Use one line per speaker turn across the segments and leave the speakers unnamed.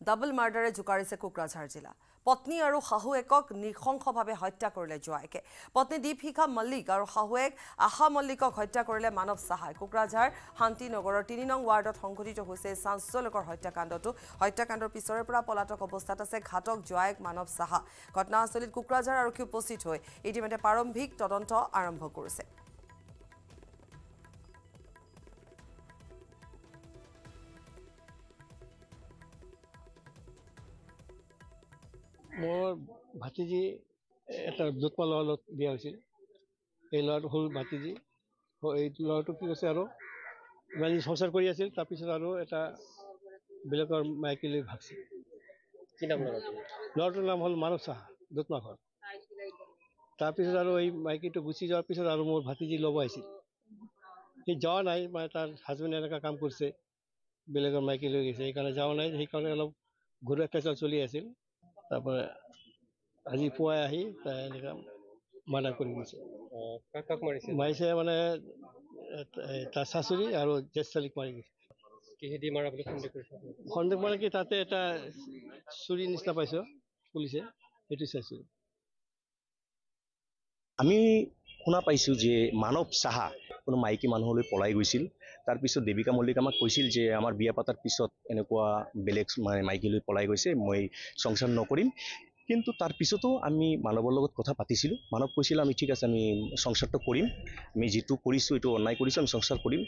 Double মাৰ্ডাৰে জোকাৰিছে Kokrajhar জিলা। পত্নী আৰু শাহুৱেকক নৃশংসভাৱে হত্যা কৰিলে জোৱাইকে। পত্নী দীপশিখা মল্লিক আৰু শাহুৱেক আশা মল্লিকক হত্যা কৰিলে মানৱ সাহাই। কোকৰাঝাৰ শান্তিনগৰৰ ৩ নং ৱাৰ্ডত সংঘটিত হৈছে চাঞ্চল্যকৰ হত্যাকাণ্ডটো। হত্যাকাণ্ডৰ পিছৰে পৰা পলাতক অৱস্থাত আছে ঘাতক জোৱাইক মানৱ সাহা। ঘটনাস্থলীত কোকৰাঝাৰ আৰক্ষী উপস্থিত হৈ ইতিমধ্যে প্ৰাৰম্ভিক তদন্ত আৰম্ভ কৰিছে।
মোৰ ভাতিজি এটা য'তপা ল'ৰাৰ লগত বিয়া হৈছিল। এই ল'ৰাটো সৰু ভাতিজি। এই ল'ৰাটো কি কৈছে আৰু ইমান সংসাৰ কৰি আছিল, তাৰপিছত আৰু এটা বেলেগৰ মাইকী লৈ ভাগছে।
কি নাম ল'ৰাটো?
ল'ৰাটোৰ নাম হ'ল মানৱ সাহা, দুধমাঘৰ। তাৰপিছত আৰু এই মাইকীটো গুচি যোৱাৰ পিছত আৰু মোৰ ভাতিজি ল'ব আহিছিল। সি যোৱা নাই, মানে তাৰ হাজবেণ্ডে এনেকুৱা কাম কৰিছে, বেলেগৰ মাইকী লৈ গৈছে, সেইকাৰণে যোৱা নাই। সেইকাৰণে অলপ ঘৰুৱা কেঁচাল চলি আছিল। তাৰপৰা আজি পুৱাই আহি এনেকুৱা মাৰ্ডাৰ কৰি গৈছে।
কাক মাৰিছে?
মাৰিছে মানে তাৰ শাশুড়ি আৰু জেঠচালীক মাৰি গৈছে।
কিহেদি মাৰা বুলি সন্দেহ কৰিছে?
সন্দেহ মানে কি, তাতে এটা চুৰি নিচিনা পাইছো পুলিচে, সেইটো চাইছো।
আমি শুনা পাইছোঁ যে মানৱ সাহা কোনো মাইকী মানুহলৈ পলাই গৈছিল। তাৰপিছত দেৱিকা মল্লিক আমাক কৈছিল যে আমাৰ বিয়া পাতাৰ পিছত এনেকুৱা বেলেগ মাইকীলৈ পলাই গৈছে, মই সংসাৰ নকৰিম। কিন্তু তাৰ পিছতো আমি মানৱৰ লগত কথা পাতিছিলোঁ। মানৱ কৈছিল আমি ঠিক আছে, আমি সংসাৰটো কৰিম, আমি যিটো কৰিছোঁ এইটো অন্যায় কৰিছোঁ, আমি সংসাৰ কৰিম।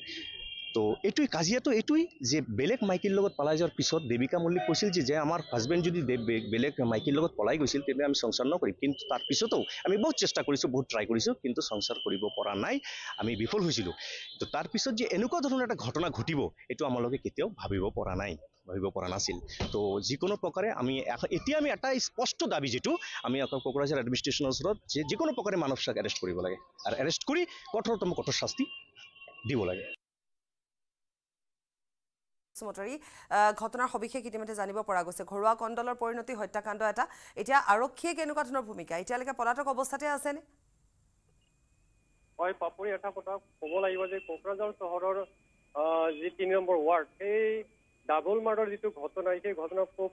তো এইটোৱেই কাজিয়াটো, এইটোৱেই যে বেলেগ মাইকীৰ লগত পলাই যোৱাৰ পিছত দেৱিকা মল্লিক কৈছিল যে আমাৰ হাজবেণ্ড যদি বেলেগ মাইকীৰ লগত পলাই গৈছিল তেন্তে আমি সংসাৰ নকৰিম। কিন্তু তাৰ পিছতো আমি বহুত চেষ্টা কৰিছোঁ, বহুত ট্ৰাই কৰিছোঁ, কিন্তু সংসাৰ কৰিব পৰা নাই, আমি বিফল হৈছিলোঁ। তো তাৰপিছত যে এনেকুৱা ধৰণৰ এটা ঘটনা ঘটিব, এইটো আমালোকে কেতিয়াও ভাবিব পৰা নাছিল। তো যিকোনো প্ৰকাৰে এতিয়া আমি এটা স্পষ্ট দাবী, যিটো আমি কোকৰাঝাৰ এডমিনিষ্ট্ৰেশ্যনৰ ওচৰত যে যিকোনো প্ৰকাৰে মানৱ সাহাক এৰেষ্ট কৰিব লাগে, আৰু এৰেষ্ট কৰি কঠোৰতম কঠোৰ শাস্তি দিব লাগে।
ঘটনাৰ সবিশেষ ইতিমধ্যে জানিব পৰা গৈছে। ঘৰুৱা কণ্ডলৰ পৰিণতি হত্যাকাণ্ড এটা। এতিয়া আৰক্ষীয়ে কেনেকুৱা ধৰণৰ ভূমিকা, এতিয়ালৈকে পলাতক অৱস্থাতে আছেনে?
হয় পাপৰি, এটা কথা ক'ব লাগিব যে কোকৰাঝাৰ চহৰৰ যি ৩ নম্বৰ ৱাৰ্ড, সেই ডাবল মাৰ্ডাৰ যিটো ঘটনা, সেই ঘটনা খুব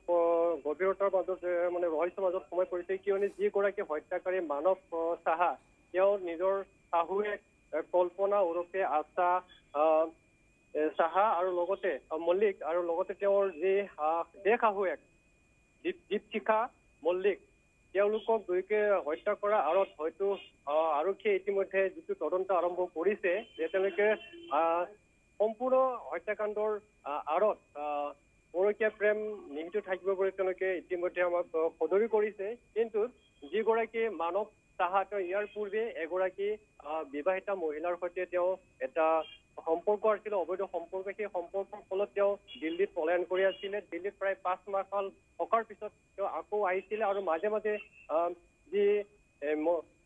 গভীৰতাৰ মাজত মানে ৰহস্যৰ মাজত সোমাই পৰিছে। কিয়নো যিগৰাকী হত্যাকাৰী মানৱ সাহা, তেওঁ নিজৰ শাহুৱেক কল্পনা ওৰফে আশা সাহা আৰু লগতে মল্লিক, আৰু লগতে তেওঁৰ যি শাহুৱেক দীপশিখা মল্লিক, তেওঁলোকক দুয়োকে হত্যা কৰা আঁৰত হয়তো আৰক্ষীয়ে ইতিমধ্যে যিটো তদন্ত আৰম্ভ কৰিছে, যে তেওঁলোকে সম্পূৰ্ণ হত্যাকাণ্ডৰ আঁৰত পৰকীয়া প্ৰেম নিহিত থাকিব বুলি তেওঁলোকে ইতিমধ্যে আমাক সদৰি কৰিছে। কিন্তু যিগৰাকী মানৱ সাহা, তেওঁ ইয়াৰ পূৰ্বে এগৰাকী বিবাহিতা মহিলাৰ সৈতে তেওঁ এটা সম্পৰ্ক আছিল, অবৈধ সম্পৰ্ক। সেই সম্পৰ্কৰ ফলত তেওঁ দিল্লীত পলায়ন কৰি আছিলে। দিল্লীত প্ৰায় 5 মাহ কাল থকাৰ পিছত তেওঁ আকৌ আহিছিলে, আৰু মাজে মাজে যি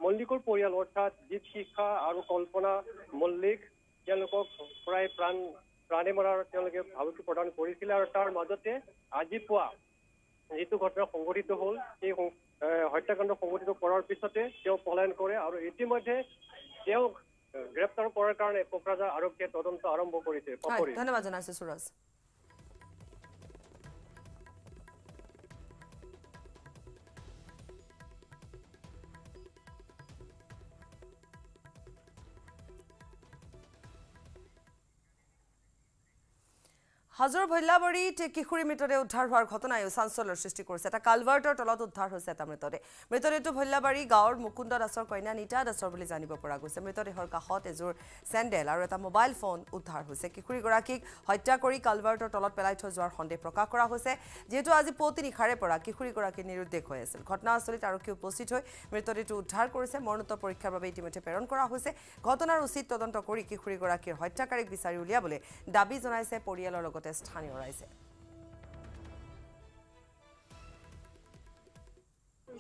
মল্লিকৰ পৰিয়াল অৰ্থাৎ দীপশিখা আৰু কল্পনা মল্লিক, তেওঁলোকক প্ৰায় প্ৰাণে মৰাৰ তেওঁলোকে ভাবুকি প্ৰদান কৰিছিলে। আৰু তাৰ মাজতে আজি পুৱা যিটো ঘটনা সংঘটিত হ'ল, সেই হত্যাকাণ্ড সংঘটিত কৰাৰ পিছতে তেওঁ পলায়ন কৰে, আৰু ইতিমধ্যে তেওঁক গ্ৰেপ্তাৰ কৰাৰ কাৰণে কোকৰাঝাৰ আৰক্ষীয়ে তদন্ত আৰম্ভ কৰিছে।
ধন্যবাদ জনাইছো সুৰজ। হাজোৰ ভল্লাবাৰীত কিশোৰী মৃতদেহ উদ্ধাৰ হোৱাৰ ঘটনাই চাঞ্চল্যৰ সৃষ্টি কৰিছে। এটা কালভাৰ্টৰ তলত উদ্ধাৰ হৈছে এটা মৃতদেহ। মৃতদেহটো ভল্লাবাৰী গাঁৱৰ মুকুন্দ দাসৰ কন্যা নিতা দাসৰ বুলি জানিব পৰা গৈছে। মৃতদেহৰ কাষত এযোৰ চেণ্ডেল আৰু এটা মোবাইল ফোন উদ্ধাৰ হৈছে। কিশোৰীগৰাকীক হত্যা কৰি কালভাৰ্টৰ তলত পেলাই থৈ যোৱাৰ সন্দেহ প্ৰকাশ কৰা হৈছে, যিহেতু আজি পুৱতি নিশাৰে পৰা কিশোৰীগৰাকী নিৰুদ্দেশ হৈ আছিল। ঘটনাস্থলীত আৰক্ষী উপস্থিত হৈ মৃতদেহটো উদ্ধাৰ কৰিছে। মৰণোত্তৰ পৰীক্ষাৰ বাবে ইতিমধ্যে প্ৰেৰণ কৰা হৈছে। ঘটনাৰ উচিত তদন্ত কৰি কিশোৰীগৰাকীৰ হত্যাকাৰীক বিচাৰি উলিয়াবলৈ দাবী জনাইছে পৰিয়ালৰ লগতে স্থানীয় ৰাইজে।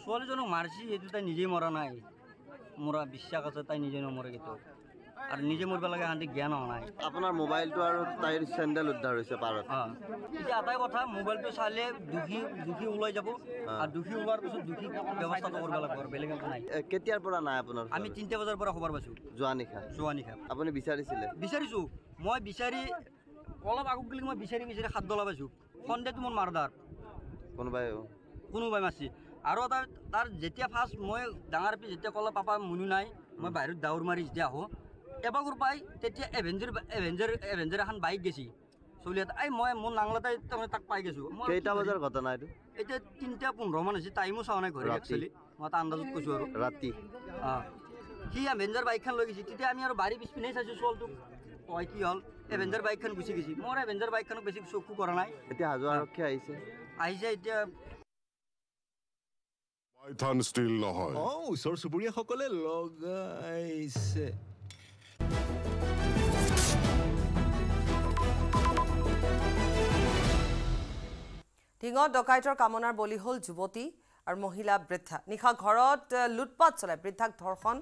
ছোৱালীজনক মাৰিছি, এইটো তাই নিজে মৰা নাই, মৰা বিশ্বাস আছে তাই নিজে নমৰে কেতিয়াও, আৰু নিজে মৰিব লাগে শান্তি জ্ঞান হোৱা নাই।
আপোনাৰ মোবাইলটো আৰু তাইৰ চেণ্ডেল উদ্ধাৰ হৈছে পাৰত।
এতিয়া এটাই কথা, মোবাইলটো চালে দুখী ওলাই যাব, আৰু দুখী ওলোৱাৰ পিছত দুখী ব্যৱস্থাটো কৰিব লাগিব, আৰু বেলেগ একো নাই।
কেতিয়াৰ পৰা নাই আপোনাৰ?
আমি 3টা বজাৰ পৰা খবৰ পাইছোঁ।
যোৱা নিশা? আপুনি বিচাৰিছোঁ, মই বিচাৰি অলপ আগত গ'লে মই বিচাৰি 7 ডলা পাইছোঁ। সন্দেহটো মোৰ মাৰ্ডাৰ,
কোনোবাই মাৰছি আৰু তাৰ যেতিয়া ফাৰ্ষ্ট মই ডাঙৰ পি যেতিয়া ক'লে পাপা মুনু নাই মই বাহিৰত দাউৰ মাৰি যেতিয়া আহোঁ এবাগুৰ পাই তেতিয়া এভেঞ্জাৰ এখন বাইক গেছি চলিয়াত মই মোৰ নাংলাতে তাৰমানে তাক পাই গৈছোঁ
কেইটা বজাৰ ঘটনা এইটো
এতিয়া 3:15 মান হৈছে টাইমো চোৱা নাই ঘৰে একচুৱেলি মই এটা আন্দাজত কৈছোঁ আৰু
ৰাতি
সি এভেঞ্জাৰ বাইকখন লৈ গৈছে তেতিয়া আমি আৰু বাৰী পিছপিনে চাইছোঁ চলটোক কয় কি হ'ল এভেঞ্জাৰ বাইকখন গুচি গৈছে মোৰ এভেঞ্জাৰ বাইকখনক বেছি চকু কৰা নাই
এতিয়া হাজোৱা আৰক্ষী আহিছে
এতিয়া
পাইথান ষ্টিল নহয়
ওচৰ চুবুৰীয়াসকলে লগাইছে
টিঙত ডকাইতৰ কামনাৰ বলি হ'ল যুৱতী আৰু মহিলা বৃদ্ধা নিশা ঘৰত লুটপাট চলায় বৃদ্ধাক ধৰ্ষণ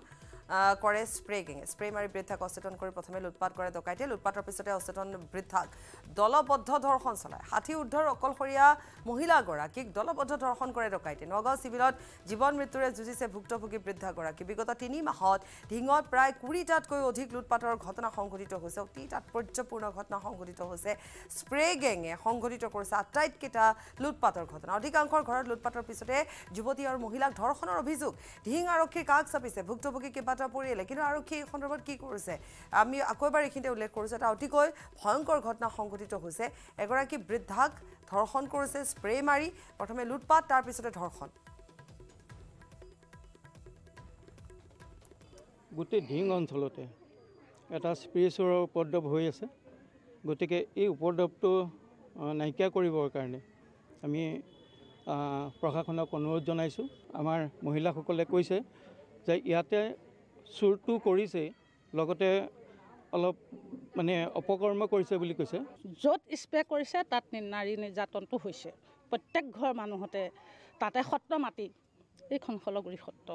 কৰে স্প্ৰে গেঙে স্প্ৰে মাৰি বৃদ্ধাক অচেতন কৰি প্ৰথমে লুটপাট কৰে ডকাইতে লুটপাটৰ পিছতে অচেতন বৃদ্ধাক দলবদ্ধ ধৰ্ষণ চলায় ষাঠি ঊৰ্ধৰ অকলশৰীয়া মহিলাগৰাকীক দলবদ্ধ ধৰ্ষণ কৰে ডকাইতে নগাঁও চিভিলত জীৱন মৃত্যুৰে যুঁজিছে ভুক্তভোগী বৃদ্ধাগৰাকী বিগত 3 মাহত ঢিঙত প্ৰায় 20টাতকৈ অধিক লুটপাটৰ ঘটনা সংঘটিত হৈছে অতি তাৎপৰ্যপূৰ্ণ ঘটনা সংঘটিত হৈছে স্প্ৰে গেঙে সংঘটিত কৰিছে আটাইতকেইটা লুটপাটৰ ঘটনা অধিকাংশৰ ঘৰত লুটপাটৰ পিছতে যুৱতী আৰু মহিলাক ধৰ্ষণৰ অভিযোগ ঢিং আৰক্ষীৰ কাষ চাপিছে ভুক্তভোগী পৰিলে কিন্তু আৰক্ষী এই সন্দৰ্ভত কি কৰিছে আমি আকৌ এবাৰ এইখিনিতে উল্লেখ কৰিছোঁ এটা অতিকৈ ভয়ংকৰ ঘটনা সংঘটিত হৈছে এগৰাকী বৃদ্ধাক ধৰ্ষণ কৰিছে স্প্ৰে মাৰি প্ৰথমে লুটপাট তাৰ পিছতে ধৰ্ষণ
গোটেই ঢিং অঞ্চলতে এটা স্পিৰিচুৱেলৰ উপদ্ৰৱ হৈ আছে গতিকে এই উপদ্ৰৱটো নাইকিয়া কৰিবৰ কাৰণে আমি প্ৰশাসনক অনুৰোধ জনাইছোঁ আমাৰ মহিলাসকলে কৈছে যে ইয়াতে চুৰটো কৰিছে লগতে অলপ মানে অপকৰ্ম কৰিছে বুলি কৈছে
য'ত স্প্ৰে কৰিছে তাত নাৰী নিৰ্যাতনটো হৈছে প্ৰত্যেক ঘৰ মানুহতে তাতে সত্ৰ মাটি এইখন খলগুৰি সত্ৰ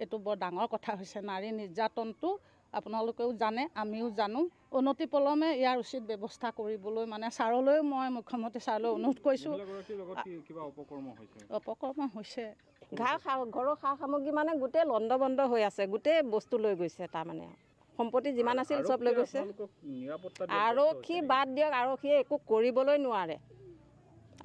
এইটো বৰ ডাঙৰ কথা হৈছে নাৰী নিৰ্যাতনটো আপোনালোকেও জানে আমিও জানো উন্নতি পলমে ইয়াৰ উচিত ব্যৱস্থা কৰিবলৈ মানে ছাৰলৈও মই মুখ্যমন্ত্ৰী ছাৰলৈ অনুৰোধ কৰিছোঁ অপকৰ্ম হৈছে
ঘৰৰ সা সামগ্ৰী মানে গোটেই লণ্ড বন্ধ হৈ আছে গোটেই বস্তু লৈ গৈছে তাৰমানে সম্পত্তি যিমান আছিল চব লৈ গৈছে আৰক্ষী বাদ দিয়ক আৰক্ষীয়ে একো কৰিবলৈ নোৱাৰে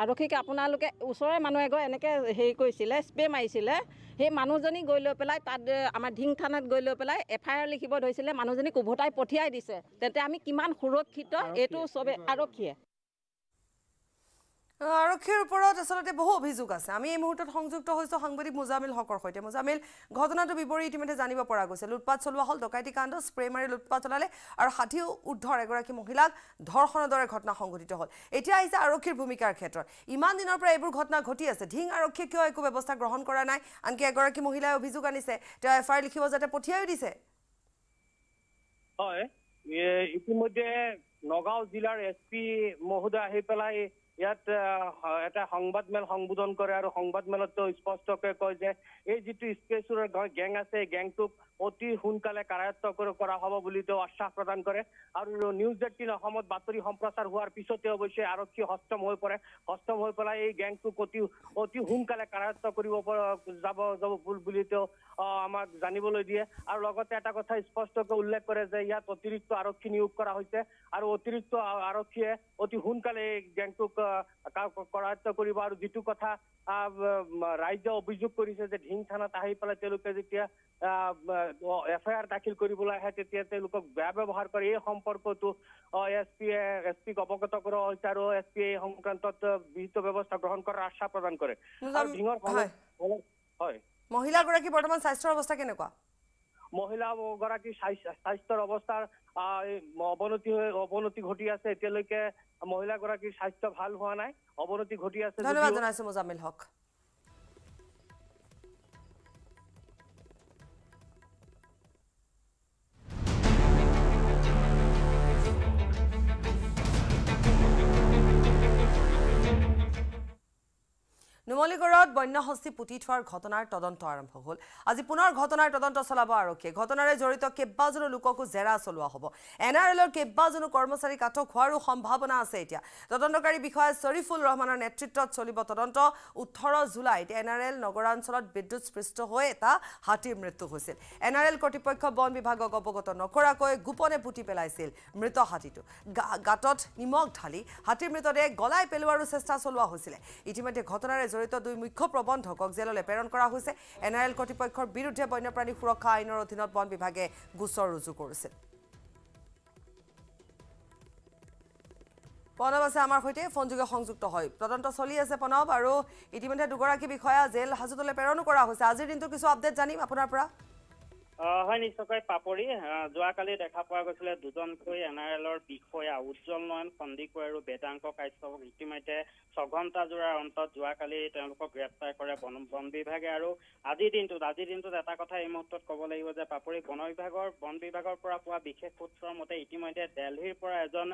আৰক্ষীক আপোনালোকে ওচৰৰে মানুহ এগৰাকী এনেকৈ হেৰি কৰিছিলে স্প্ৰে মাৰিছিলে সেই মানুহজনী গৈ লৈ পেলাই তাত আমাৰ ঢিং থানাত গৈ লৈ পেলাই FIR লিখিব ধৰিছিলে মানুহজনীক উভতাই পঠিয়াই দিছে তেন্তে আমি কিমান সুৰক্ষিত এইটো চবে আৰক্ষীয়ে
আৰক্ষীৰ ওপৰত আচলতে বহু অভিযোগ আছে আমি এই মুহূৰ্তত সংযুক্ত হৈছোঁ সাংবাদিক মুজামিল হকৰ সৈতে মুজামিল ঘটনাটো বিৱৰি ইতিমধ্যে জানিব পৰা গৈছে লুটপাট চলোৱা হ'ল ডকাইতি কাণ্ড স্প্ৰে মাৰি লুটপাট চলালে আৰু 60 ঊৰ্ধৰ এগৰাকী মহিলাক ধৰ্ষণৰ দৰে ঘটনা সংঘটিত হ'ল এতিয়া আহিছে আৰক্ষীৰ ভূমিকাৰ ক্ষেত্ৰত ইমান দিনৰ পৰা এইবোৰ ঘটনা ঘটি আছে ঢিং আৰক্ষীয়ে কিয় একো ব্যৱস্থা গ্ৰহণ কৰা নাই আনকি এগৰাকী মহিলাই অভিযোগ আনিছে তেওঁ FIR লিখিব যাতে পঠিয়াই দিছে
হয় ইতিমধ্যে নগাঁও জিলাৰ SP মহোদয় আহি পেলাই ইয়াত এটা সংবাদমেল সম্বোধন কৰে আৰু সংবাদমেলতো স্পষ্টকৈ কয় যে এই যিটো স্পেচুৰৰ গেং আছে গেংটোক অতি সোনকালে কাৰায়ত্ব কৰা হ'ব বুলি তেওঁ আশ্বাস প্ৰদান কৰে আৰু নিউজ 18 অসমত বাতৰি সম্প্ৰচাৰ হোৱাৰ পিছতে অৱশ্যে আৰক্ষী হস্তম হৈ পেলাই এই গেংটোক অতি সোনকালে কাৰায়ত্ব কৰিব যাব বুলি তেওঁ আমাক জানিবলৈ দিয়ে আৰু লগতে এটা কথা স্পষ্টকৈ উল্লেখ কৰে যে ইয়াত অতিৰিক্ত আৰক্ষী নিয়োগ কৰা হৈছে আৰু অতিৰিক্ত আৰক্ষীয়ে অতি সোনকালে এই গেংটোক কৰায়ত্ব কৰিব আৰু যিটো কথা ৰাজ্য অভিযোগ কৰিছে যে ঢিং থানাত আহি পেলাই তেওঁলোকে যেতিয়া FIR দাখিল কৰিবলৈ আহে তেতিয়া তেওঁলোকক বেয়া ব্যৱহাৰ কৰে এই সম্পৰ্কটো SPক অৱগত কৰা হৈছে আৰু SP এই সংক্ৰান্তত বিহিত ব্যৱস্থা গ্ৰহণ কৰাৰ আশ্বাস প্ৰদান কৰে হয়
মহিলাগৰাকী বৰ্তমান স্বাস্থ্যৰ অৱস্থা কেনেকুৱা
মহিলাগৰাকী স্বাস্থ্যৰ অৱস্থাৰ অৱনতি ঘটি আছে এতিয়ালৈকে মহিলাগৰাকীৰ স্বাস্থ্য ভাল হোৱা নাই অৱনতি ঘটি আছে
ধন্যবাদ জনাইছোঁ মুজামিল হক নুমলীগড়ত বন্যহস্তী পুতি থোৱাৰ ঘটনাৰ তদন্ত আৰম্ভ হ'ল আজি পুনৰ ঘটনাৰ তদন্ত চলাব আৰক্ষীয়ে ঘটনাৰে জড়িত কেইবাজনো লোককো জেৰা চলোৱা হ'ব এনআৰএলৰ কেইবাজনো কৰ্মচাৰীক আটক হোৱাৰো সম্ভাৱনা আছে এতিয়া তদন্তকাৰী বিষয়া শৰীফুল ৰহমানৰ নেতৃত্বত চলিব তদন্ত 18 জুলাইত এনআৰএল নগৰাঞ্চলত বিদ্যুৎ স্পৃষ্ট হৈ এটা হাতীৰ মৃত্যু হৈছিল এনআৰএল কৰ্তৃপক্ষ বন বিভাগক অৱগত নকৰাকৈ গোপনে পুতি পেলাইছিল মৃত হাতীটো গাঁতত নিমখ ঢালি হাতীৰ মৃতদেহ গলাই পেলোৱাৰো চেষ্টা চলোৱা হৈছিল ইতিমধ্যে ঘটনাৰে জড়িত দুই মুখ্য প্ৰবন্ধকক জেললৈ প্ৰেৰণ কৰা হৈছে এনআৰএল কৰ্তৃপক্ষৰ বিৰুদ্ধে বন্যপ্ৰাণী সুৰক্ষা আইনৰ অধীনত বন বিভাগে গোচৰ ৰুজু কৰিছিল প্ৰণৱ আছে আমাৰ সৈতে ফোনযোগে সংযুক্ত হয় তদন্ত চলি আছে প্ৰণৱ আৰু ইতিমধ্যে দুগৰাকী বিষয়া জেল হাজতলৈ প্ৰেৰণ কৰা হৈছে আজিৰ দিনটো কিছু আপডেট জানিম আপোনাৰ পৰা
হয় নিশ্চয়কৈ পাপৰি যোৱাকালি দেখা পোৱা গৈছিলে দুজনকৈ এনআৰএলৰ বিষয়া উজ্জ্বল নয়ন সন্দিকৈ আৰু বেদাংক কাশ্যপক ইতিমধ্যে 6 ঘণ্টা জোৰাৰ অন্তত যোৱাকালি তেওঁলোকক গ্ৰেপ্তাৰ কৰে বন বিভাগে আৰু আজিৰ দিনটোত এটা কথা এই মুহূৰ্তত ক'ব লাগিব যে পাপৰি বন বিভাগৰ পৰা পোৱা বিশেষ সূত্ৰৰ মতে ইতিমধ্যে দিল্লীৰ পৰা এজন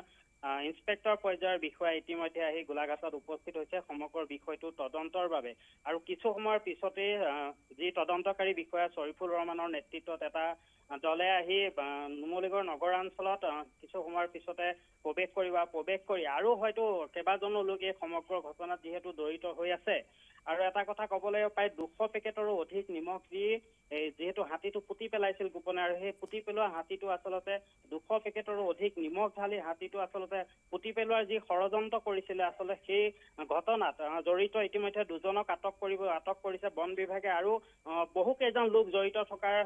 ইন্সপেক্টৰ পৰ্যায়ৰ বিষয়া ইতিমধ্যে আহি গোলাঘাটত উপস্থিত হৈছে সমগ্ৰ বিষয়টো তদন্তৰ বাবে আৰু কিছু সময়ৰ পিছতে যি তদন্তকাৰী বিষয়া শৰীফুল ৰহমানৰ নেতৃত্বত এটা দলে আহি নুমলীগড় নগৰাঞ্চলত কিছু সময়ৰ পিছতে প্ৰৱেশ কৰি আৰু হয়তো কেইবাজনো লোক এই সমগ্ৰ ঘটনাত যিহেতু জড়িত হৈ আছে আৰু এটা কথা ক'বলৈ পাই 200 পেকেটৰো অধিক নিমখ দি যেহেতু হাতীটো পুতি পেলাইছিল গোপনে আৰু সেই পুতি পেলোৱা হাতীটো আচলতে 200 পেকেটৰো অধিক নিমখ ঢালি হাতীটো আচলতে পুতি পেলোৱাৰ যি ষড়যন্ত্ৰ কৰিছিলে আচলতে সেই ঘটনাত জড়িত ইতিমধ্যে দুজনক আটক কৰিছে বন বিভাগে আৰু বহু কেইজন লোক জড়িত থকাৰ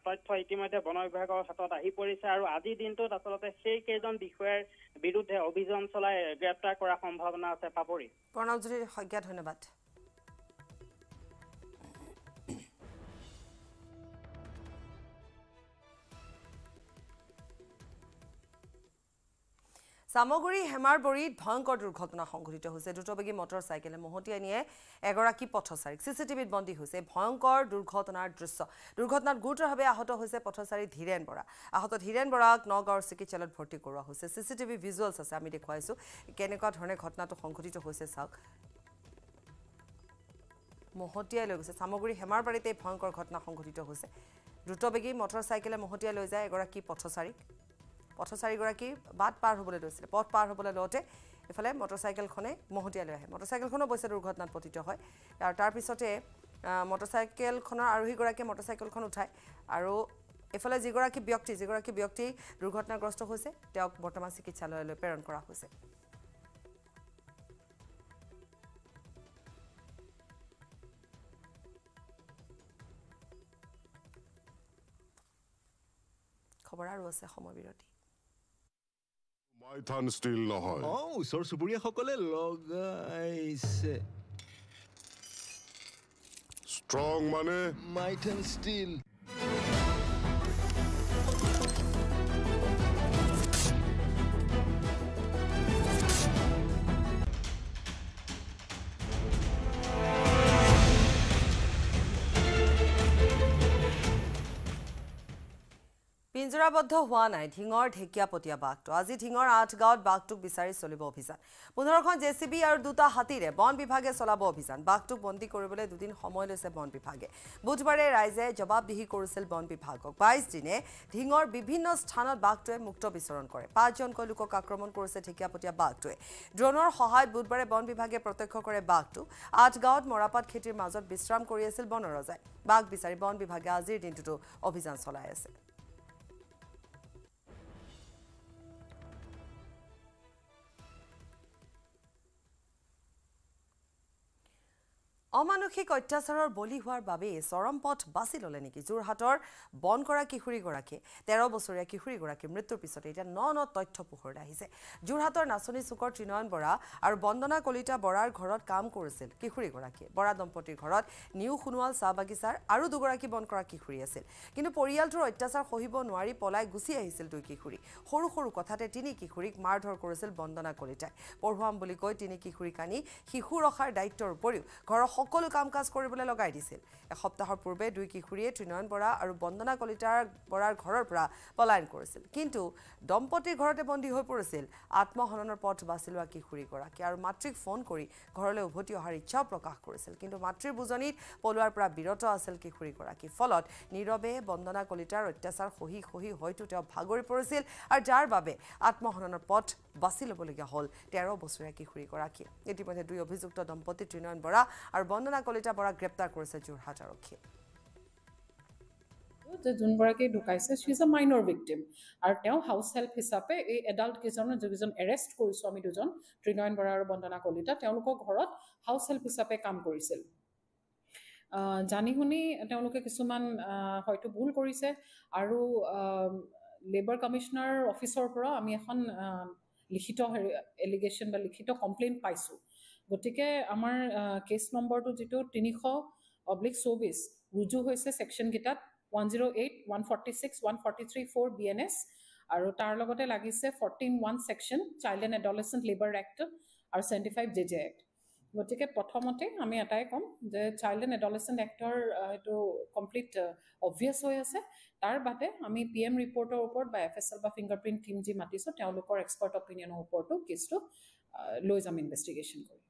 তথ্য ইতিমধ্যে বন বিভাগৰ হাতত আহি পৰিছে আৰু আজিৰ দিনটোত আচলতে সেই কেইজন বিষয়াৰ বিৰুদ্ধে অভিযান চলাই গ্ৰেপ্তাৰ কৰাৰ সম্ভাৱনা আছে পাপৰি
প্ৰণৱজ্যোতি শইকীয়া ধন্যবাদ সামগুৰি হেমাৰবৰীত ভয়ংকৰ দুৰ্ঘটনা সংঘটিত হৈছে দ্ৰুতবেগী মটৰচাইকেলে মহতিয়াই নিয়ে এগৰাকী পথচাৰীক চিচিটিভিত বন্দী হৈছে ভয়ংকৰ দুৰ্ঘটনাৰ দৃশ্য দুৰ্ঘটনাত গুৰুতৰভাৱে আহত হৈছে পথচাৰী ধীৰেন বৰা আহত ধীৰেন বৰাক নগাঁৱৰ চিকিৎসালয়ত ভৰ্তি কৰোৱা হৈছে চিচিটিভি ভিজুৱেলছ আছে আমি দেখুৱাইছো কেনেকুৱা ধৰণে ঘটনাটো সংঘটিত হৈছে চাওক মহতিয়াই লৈ গৈছে সামগুৰি হেমাৰবাৰীতে ভয়ংকৰ ঘটনা সংঘটিত হৈছে দ্ৰুতবেগী মটৰচাইকেলে মহতিয়াই লৈ যায় এগৰাকী পথচাৰীগৰাকী বাট পাৰ হ'বলৈ লৈছিলে পথ পাৰ হ'বলৈ লওঁতে এফালে মটৰচাইকেলখনে মহতিয়াই লৈ আহে মটৰচাইকেলখনো অৱশ্যে দুৰ্ঘটনাত পতিত হয় আৰু তাৰপিছতে মটৰচাইকেলখনৰ আৰোহীগৰাকীয়ে মটৰচাইকেলখন উঠায় আৰু এফালে যিগৰাকী ব্যক্তি দুৰ্ঘটনাগ্ৰস্ত হৈছে তেওঁক বৰ্তমান চিকিৎসালয়লৈ প্ৰেৰণ কৰা হৈছে খবৰ আৰু আছে সময়বিৰতি
মাইথান ষ্টিল নহয়
ওচৰ চুবুৰীয়াসকলে লগাইছে
ষ্ট্ৰং মানে
মাইথান ষ্টিল
পিঞ্জৰাবদ্ধ হোৱা নাই ঢিঙৰ ঢেকিয়াপতীয়া বাঘটো আজি ঢিঙৰ 8 গাঁৱত বাঘটোক বিচাৰি চলিব অভিযান 15খন জেচিবি আৰু 2টা হাতীৰে বন বিভাগে চলাব অভিযান বাঘটোক বন্দী কৰিবলৈ দুদিন সময় লৈছে বন বিভাগে বুধবাৰে ৰাইজে জবাবদিহি কৰিছিল বন বিভাগক 22 দিনে ঢিঙৰ বিভিন্ন স্থানত বাঘটোৱে মুক্ত বিচৰণ কৰে 5 জনকৈ লোকক আক্ৰমণ কৰিছে ঢেকিয়াপতীয়া বাঘটোৱে ড্ৰোনৰ সহায়ত বুধবাৰে বন বিভাগে প্ৰত্যক্ষ কৰে বাঘটো 8 গাঁৱত মৰাপাট খেতিৰ মাজত বিশ্ৰাম কৰি আছিল বনৰজাই বাঘ বিচাৰি বন বিভাগে আজিৰ দিনটোতো অভিযান চলাই আছে অমানসিক অত্যাচাৰৰ বলি হোৱাৰ বাবে চৰম পথ বাছি ল'লে নেকি যোৰহাটৰ বন কৰা কিশোৰীগৰাকীয়ে 13 বছৰীয়া কিশোৰীগৰাকীৰ মৃত্যুৰ পিছতে এতিয়া ন তথ্য পোহৰলৈ আহিছে যোৰহাটৰ নাচনী চুকৰ ত্ৰিনয়ন বৰা আৰু বন্দনা কলিতা বৰাৰ ঘৰত কাম কৰিছিল কিশোৰীগৰাকীয়ে বৰা দম্পতীৰ ঘৰত নিউ সোণোৱাল চাহ বাগিচাৰ আৰু দুগৰাকী বন কৰা কিশোৰী আছিল কিন্তু পৰিয়ালটোৰ অত্যাচাৰ সহিব নোৱাৰি পলাই গুচি আহিছিল দুই কিশোৰী সৰু সৰু কথাতে তিনি কিশোৰীক মাৰধৰ কৰিছিল বন্দনা কলিতাই পঢ়ুৱাম বুলি কৈ তিনি কিশোৰীক আনি শিশু ৰখাৰ দায়িত্বৰ উপৰিও ঘৰৰ সকলো কাম কাজ কৰিবলৈ লগাই দিছিল এসপ্তাহৰ পূৰ্বে দুই কিশোৰীয়ে ত্ৰিনয়ন বৰা আৰু বন্দনা কলিতা বৰাৰ ঘৰৰ পৰা পলায়ন কৰিছিল কিন্তু দম্পতীৰ ঘৰতে বন্দী হৈ পৰিছিল আত্মহননৰ পথ বাছি লোৱা কিশোৰীগৰাকী আৰু মাতৃক ফোন কৰি ঘৰলৈ উভতি অহাৰ ইচ্ছাও প্ৰকাশ কৰিছিল কিন্তু মাতৃৰ বুজনিত পলোৱাৰ পৰা বিৰত আছিল কিশোৰীগৰাকী ফলত নীৰৱে বন্দনা কলিতাৰ অত্যাচাৰ সহি হয়তো তেওঁ ভাগৰি পৰিছিল আৰু যাৰ বাবে আত্মহননৰ পথ বাছি ল'বলগীয়া হ'ল 13 বছৰীয়া কিশোৰীগৰাকী ইতিমধ্যে দুই অভিযুক্ত দম্পতি ত্ৰিনয়ন বৰা আৰু বন্দনা কলিতা বৰাক গ্ৰেপ্তাৰ কৰিছে যোৰহাট আৰক্ষীয়ে
যে যোনগৰাকী ঢুকাইছে শি ইজ আ মাইনৰ ভিক্টিম আৰু তেওঁ হাউচ হেল্প হিচাপে এই এডাল্ট কেইজনৰ যিজন এৰেষ্ট কৰিছোঁ আমি দুজন ত্ৰিনয়ন বৰা আৰু বন্দনা কলিতা তেওঁলোকৰ ঘৰত হাউচ হেল্প হিচাপে কাম কৰিছিল জানি শুনি তেওঁলোকে কিছুমান হয়তো ভুল কৰিছে আৰু লেবাৰ কমিশনাৰ অফিচৰ পৰা আমি এখন লিখিত এলিগেশ্যন বা লিখিত কমপ্লেইন পাইছোঁ গতিকে আমাৰ কেছ নম্বৰটো যিটো 300/24 ৰুজু হৈছে ছেকশ্যন কেইটাত 108, 146, 143, 4 BNS আৰু তাৰ লগতে লাগিছে 14(1) section child and adolescent labour act আৰু 75 JJ এক্ট গতিকে প্ৰথমতে আমি এটাই ক'ম যে চাইল্ড এণ্ড এডলেচেণ্ট এক্টৰ এইটো কমপ্লিট অবভিয়াছ হৈ আছে তাৰ বাদে আমি PM ৰিপৰ্টৰ ওপৰত বা FSL বা ফিংগাৰপ্ৰিণ্ট টীম যি মাতিছোঁ তেওঁলোকৰ এক্সপাৰ্ট অপিনিয়নৰ ওপৰতো কেছটো লৈ যাম ইনভেষ্টিগেশ্যন কৰি